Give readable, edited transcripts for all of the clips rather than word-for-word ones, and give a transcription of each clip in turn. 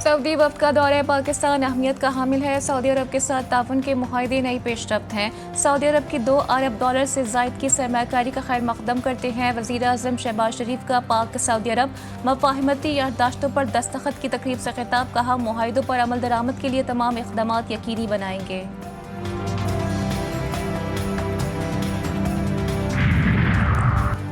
Saudi वफ़द का दौरा पाकिस्तान अहमियत का हामिल है। सऊदी अरब के साथ ताउन के मुआहदे नई पेशरफ्त हैं। सऊदी अरब की $2 अरब से ज़ायद की सरमायाकारी का खैर मकदम करते हैं। वज़ीर आज़म शहबाज शरीफ का पाक सऊदी अरब मफाहिमती याददाश्तों पर दस्तखत की तकरीब से खिताब, कहा मुआहिदों पर अमल दरामद के लिए तमाम इक़दामात यकीनी बनाएंगे।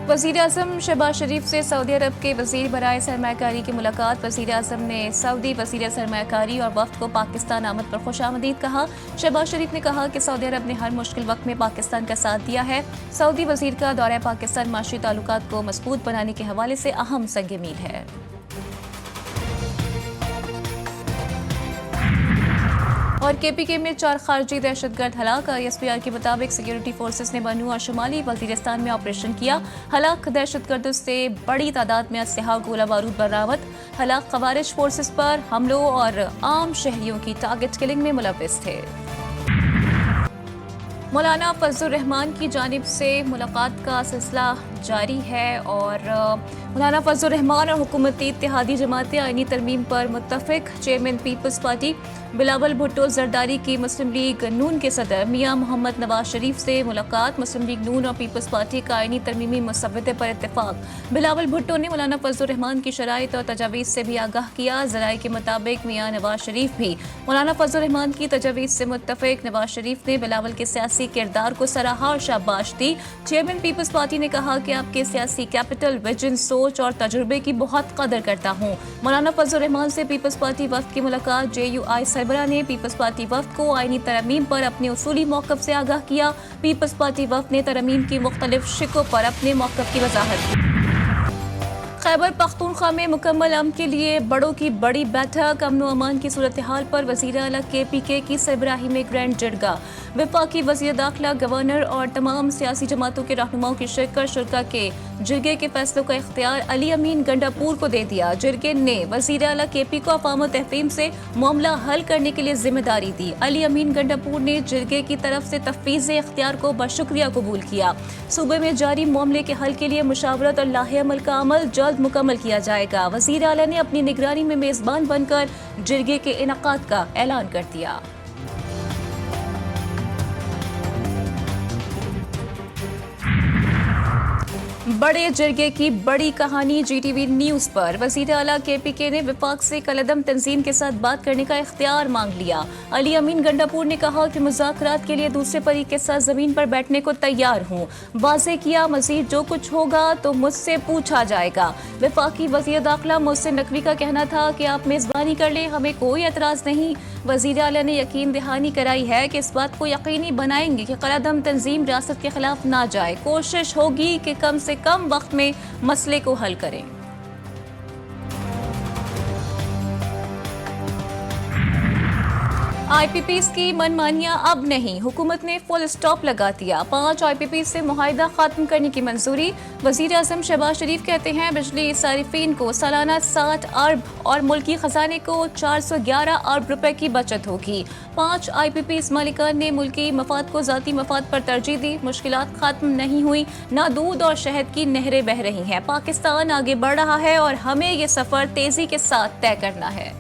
वज़ीर आज़म शहबाज शरीफ से सऊदी अरब के वज़ीर बराए सरमायाकारी की मुलाकात। वज़ीर आज़म ने सऊदी वज़ीर सरमायाकारी और वफ़द को पाकिस्तान आमद पर खुशामदीद कहा। शहबाज शरीफ ने कहा कि सऊदी अरब ने हर मुश्किल वक्त में पाकिस्तान का साथ दिया है। सऊदी वज़ीर का दौरा पाकिस्तान माशी ताल्लुकात को मज़बूत बनाने के हवाले से अहम संग मील है। और KPK में 4 खारजी दहशतगर्द हलाक। ISPR के मुताबिक सिक्योरिटी फोर्सेस ने बनू और शुमाली वजीरिस्तान में ऑपरेशन किया। हलाक दहशतगर्दों से बड़ी तादाद में असलहा और गोला बारूद बरामद। हलाक खवारिज फोर्सेस पर हमलों और आम शहरियों की टारगेट किलिंग में मुलव्विस थे। मौलाना फजलुर रहमान की जानिब से मुलाकात का सिलसिला जारी है और मौलाना फजलुर रहमान और हुकूमती इत्तेहादी जमातें आईनी तरमीम पर मुत्तफिक। चेयरमैन पीपल्स पार्टी बिलावल भुट्टो जरदारी की मुस्लिम लीग नून के सदर मियां मोहम्मद नवाज शरीफ से मुलाकात। मुस्लिम लीग नून और पीपल्स पार्टी का आईनी तरमीमी मसवदे पर इत्तेफाक। बिलावल भुट्टो ने मौलाना फजलुर रहमान की शराइत और तजावीज़ से भी आगाह किया। ज़राए के मुताबिक मियां नवाज शरीफ भी मौलाना फजलुर रहमान की तजावीज़ से मुत्तफिक। नवाज शरीफ ने बिलावल के सियासी किरदार को सराहा और शाबाश दी। चेयरमैन पीपल्स पार्टी ने कहा कि आपके सियासी कैपिटल, विजन, सोच और तजुर्बे की बहुत कदर करता हूँ। मौलाना फजलुर रहमान से पीपल्स पार्टी वफ़द की मुलाकात। JUI सरबरा ने पीपल्स पार्टी वफ़द को आईनी तरमीम पर अपने उसूली मौक़िफ़ से आगाह किया। पीपल्स पार्टी वफ़द ने तरमीम की मुख्तलिफ शिकों पर अपने मौक़िफ़ की वज़ाहत की। खैबर पख्तूनख्वा में मुकम्मल अमन के लिए बड़ों की बड़ी बैठक। अमन व अमान की सूरत हाल पर वज़ीर आला KPK की सरबराही में ग्रैंड जरगा। वफाकी वज़ीर दाखिला, गवर्नर और तमाम सियासी जमातों के रहनुमाओं की शिरकत। शुरा के जिरगे के फैसलों का इख्तियार अली अमीन गंडापुर को दे दिया। जिरगे ने वज़ीर आला KP को अफ़वाम तहफ़ीम से मामला हल करने के लिए जिम्मेदारी दी। अली अमीन गंडापुर ने जिरगे की तरफ से तफ़वीज़ इख्तियार को बशुक्रिया कबूल किया। सूबे में जारी मामले के हल के लिए मुशावरत और लाहे अमल का अमल जल्द मुकम्मल किया जाएगा। वज़ीर आला ने अपनी निगरानी में मेज़बान बनकर जिरगे के इनेकाद का ऐलान कर दिया। बड़े जिरगे की बड़ी कहानी GTV न्यूज़ पर। वज़ीर आला KPK ने वफाक से कलदम तंजीम के साथ बात करने का इख्तियार मांग लिया। अली अमीन गंडापुर ने कहा कि मुज़ाकरात के लिए दूसरे फरीक के साथ ज़मीन पर बैठने को तैयार हूँ। वाज़े किया मज़ीद जो कुछ होगा तो मुझसे पूछा जाएगा। वफाकी वज़ीर दाखिला मोहसिन नकवी का कहना था कि आप मेज़बानी कर लें, हमें कोई एतराज़ नहीं। वज़ीर आला ने यकीन दहानी कराई है कि इस बात को यकीनी बनाएंगे कि कलदम तंजीम रियासत के खिलाफ ना जाए। कोशिश होगी कि कम से कम वक्त में मसले को हल करें। IPPs की मनमानियां अब नहीं, हुकूमत ने फुल स्टॉप लगा दिया। 5 IPPs से मुआहिदा खत्म करने की मंजूरी। वज़ीर आज़म शहबाज शरीफ कहते हैं बिजली सारिफीन को सालाना 60 अरब और मुल्की खजाने को 411 अरब रुपए की बचत होगी। 5 IPPs मालिकान ने मुल्की मफाद को ज़ाती मफाद पर तरजीह दी। मुश्किलात खत्म नहीं हुई, ना दूध और शहद की नहरें बह रही हैं। पाकिस्तान आगे बढ़ रहा है और हमें ये सफ़र तेज़ी के साथ तय करना है।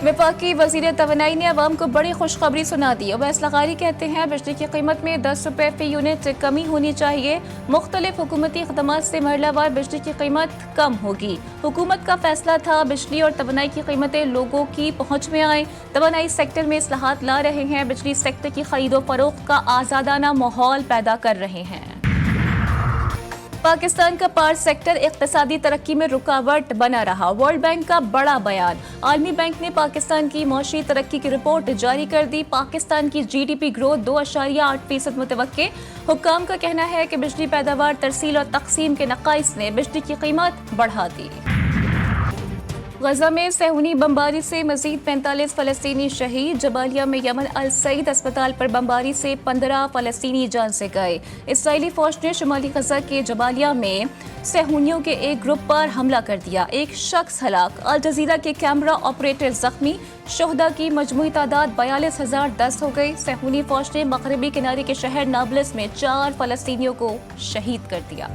वफाकी वज़ीर तवानाई ने अवाम को बड़ी खुशखबरी सुना दी। अवैस लगारी कहते हैं बिजली की कीमत में 10 रुपये फ़ी यूनिट कमी होनी चाहिए। मुख्तलिफ हुकूमती इक़दामात से मरलावार बिजली की कीमत कम होगी। हुकूमत का फैसला था बिजली और तवानाई की कीमतें लोगों की पहुँच में आए। तवानाई सेक्टर में इस्लाहात ला रहे हैं। बिजली सेक्टर की खरीदो फरोख्त का आज़ादाना माहौल पैदा कर रहे हैं। पाकिस्तान का पावर सेक्टर इक़्तिसादी तरक्की में रुकावट बना रहा। वर्ल्ड बैंक का बड़ा बयान। आलमी बैंक ने पाकिस्तान की मौशी तरक्की की रिपोर्ट जारी कर दी। पाकिस्तान की GDP ग्रोथ 2.8% मुतवक्के। हुक्काम का कहना है कि बिजली पैदावार, तरसील और तकसीम के नक़ाइस ने बिजली की कीमत बढ़ा दी। गजा में सेहूनी बमबारी से मजीद 45 फ़लस्तीनी शहीद। जबालिया में यमन अल सईद अस्पताल पर बमबारी से 15 फ़लस्तीनी जान से गए। इसराइली फौज ने शुमाली गजा के जबालिया में सेहूनियों के एक ग्रुप पर हमला कर दिया। एक शख्स हलाक। अल जजीरा के कैमरा ऑपरेटर जख्मी। शोहदा की मजमूई तादाद 42,010 हो गई। सेहूनी फौज ने मगरबी किनारे के शहर नाबलस में 4 फ़लस्तीनियों को शहीद कर दिया।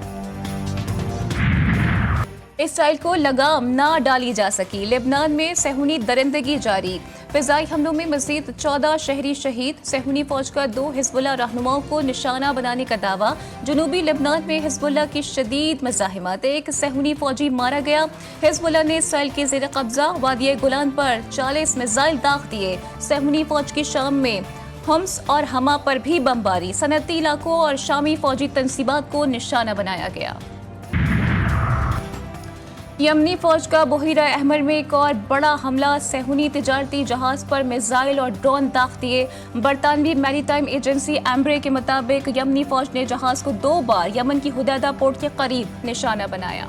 इसराइल को लगाम ना डाली जा सकी। लेबनान में सेहूनी दरिंदगी जारी। फिजाई हमलों में मजीद 14 शहरी शहीद। सेहूनी फौज का 2 हिजबुल्लाह रहनुमाओं को निशाना बनाने का दावा। जनूबी लेबनान में हिजबुल्लाह की शदीद मज़ाहिमत। एक सेहूनी फौजी मारा गया। हिजबुल्लाह ने इसराइल के ज़ेर कब्जा वादिय गोलान पर 40 मिसाइल दाग दिए। सेहूनी फौज की शाम में हम्स और हमा पर भी बमबारी। सनती इलाकों और शामी फौजी तनसीबात को निशाना बनाया गया। यमनी फौज का बहीरा अहमर में एक और बड़ा हमला। सेहूनी तिजारती जहाज पर मिसाइल और ड्रोन दाग दिए। बरतानवी मैरीटाइम एजेंसी एम्ब्रे के मुताबिक यमनी फौज ने जहाज को 2 बार यमन की हुदैदा पोर्ट के करीब निशाना बनाया।